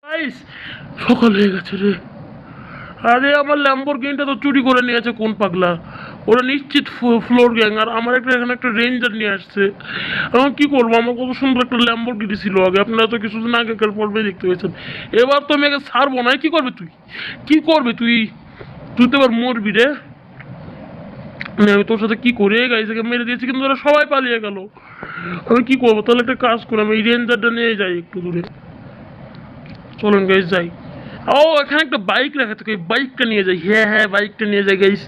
Guys, সকাল হয়ে গেছে রে। আরে আমার ল্যাম্বরগিনিটা তো চুরি করে নিয়েছে কোন পাগলা। ওরা নিশ্চিত ফ্লোর গ্যাং। আর আমার এখানে একটা রেঞ্জার নিয়ে আসছে। এখন কি করবো, আমার কত সুন্দর একটা ল্যাম্বরগিনি ছিল আগে, আপনারা তো কিছুদিন আগেকার পর্বে দেখতে পেয়েছেন। এবার তো আমি আগে ছাড়বো না। কি করবে তুই, কি করবে তুই? তুই তো এবার মরবি রে। আমি তোর সাথে কি করে গাইস একে মেরে দিয়েছি, কিন্তু ওরা সবাই পালিয়ে গেল। আমি কি করবো? তাহলে একটা কাজ করে আমি এই রেঞ্জারটা নিয়ে যাই একটু দূরে। চলুন গাইস যাই। ও, এখানে একটা বাইক রাখা থাকে, বাইকটা নিয়ে যাই। হ্যাঁ হ্যাঁ, বাইকটা নিয়ে যাই গাইস।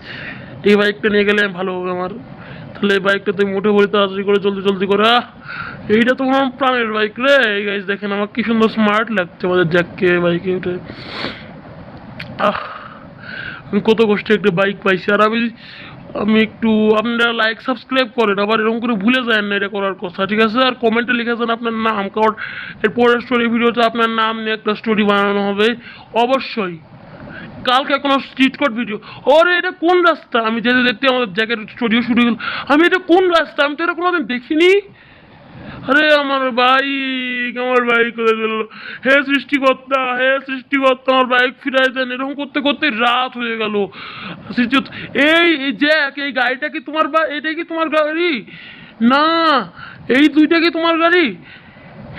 এই বাইকটা নিয়ে গেলে ভালো হবে আমার। তাহলে এই বাইকটাতে মোটে বলি তাড়াতাড়ি করে জলদি জলদি করে। এইটা তো আমার প্রাণের বাইক রে। এই গাইস দেখেন আমার কি সুন্দর স্মার্ট লাগছে আমাদের জ্যাককে বাইকে উঠে। আহ, আমি কত কষ্টে একটা বাইক পাইছি। আর আমি আমি একটু, আপনারা লাইক সাবস্ক্রাইব করেন, আবার এরকম করে ভুলে যায় না এটা করার কথা, ঠিক আছে? আর কমেন্টে লিখেছেন আপনার নাম, কারণ এর পরের স্টোরি ভিডিওতে আপনার নাম নিয়ে একটা স্টোরি বানানো হবে অবশ্যই। কালকে কোনো স্ট্রিট কোড ভিডিও। ওরে এটা কোন রাস্তা? আমি যেতে দেখতে আমাদের জ্যাকেট স্টুডিও শুরু হয়ে গেল। আমি এটা কোন রাস্তা? আমি তো এটা কোনোদিন দেখিনি। আরে আমার বাইক কোথায় গেল? হে সৃষ্টিকর্তা, হে সৃষ্টিকর্তা, আমার বাইক ফিরাই দেন। এরকম করতে করতে রাত হয়ে গেল। সৃষ্টিকর্তা, এই এই জ্যাক, এই গাড়িটা কি তোমার, বা এটা কি তোমার গাড়ি? না, এই দুইটা কি তোমার গাড়ি?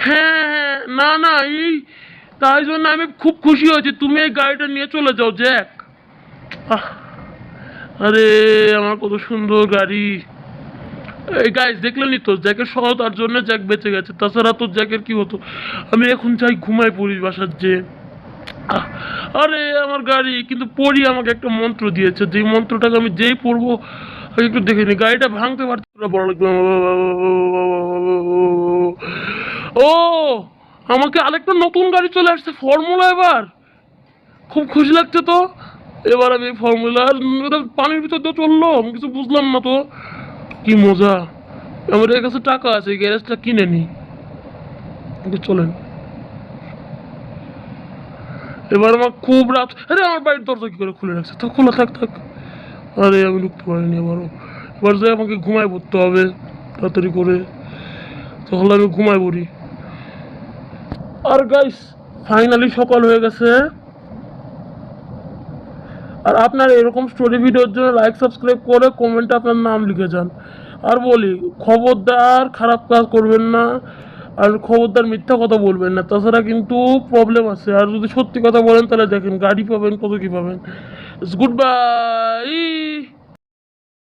হ্যাঁ হ্যাঁ, না না, এই তাই জন্য আমি খুব খুশি হয়েছি। তুমি এই গাড়িটা নিয়ে চলে যাও জ্যাক। আহ, আরে আমার কত সুন্দর গাড়ি। এই গাইস দেখলেনই তো, জ্যাকের সহায়তার জন্য জ্যাক বেঁচে গেছে। তাছাড়া তো জ্যাকের কি হতো? আমি এখন চাই ঘুমাই পড়ি বাসার যে। আহ, আরে আমার গাড়ি, কিন্তু পড়ি আমাকে একটা মন্ত্র দিয়েছে, যেই মন্ত্রটাকে আমি যেই পড়বো। আমি একটু দেখে নি, গাড়িটা ভাঙতে পারছি না, বড় লাগবে। ও, আমাকে আরেকটা নতুন গাড়ি চলে আসছে, ফর্মুলা। এবার খুব খুশি লাগছে তো। এবার আমি ফর্মুলার পানির ভিতর দিয়ে চললো, আমি কিছু বুঝলাম না তো। কি মজা। আমাদের কাছে টাকা আছে, গ্যারেজটা কিনে নি। চলেন। এবার আমার খুব রাত। আরে আমার বাড়ির দরজা কি করে খুলে রাখছে? তো খোলা থাক থাক। আরে আমি ঢুকতে পারিনি এবারও। এবার যাই আমাকে ঘুমায় পড়তে হবে তাড়াতাড়ি করে। তাহলে আমি ঘুমায় পড়ি। আর গাইস, ফাইনালি সকাল হয়ে গেছে। আর আপনার এরকম স্টোরি ভিডিওর জন্য লাইক সাবস্ক্রাইব করে কমেন্টে আপনার নাম লিখে যান। আর বলি, খবরদার খারাপ কাজ করবেন না। আর খবরদার মিথ্যা কথা বলবেন না, তাছাড়া কিন্তু প্রবলেম আছে। আর যদি সত্যি কথা বলেন তাহলে দেখেন গাড়ি পাবেন, কত কি পাবেন। Good bye.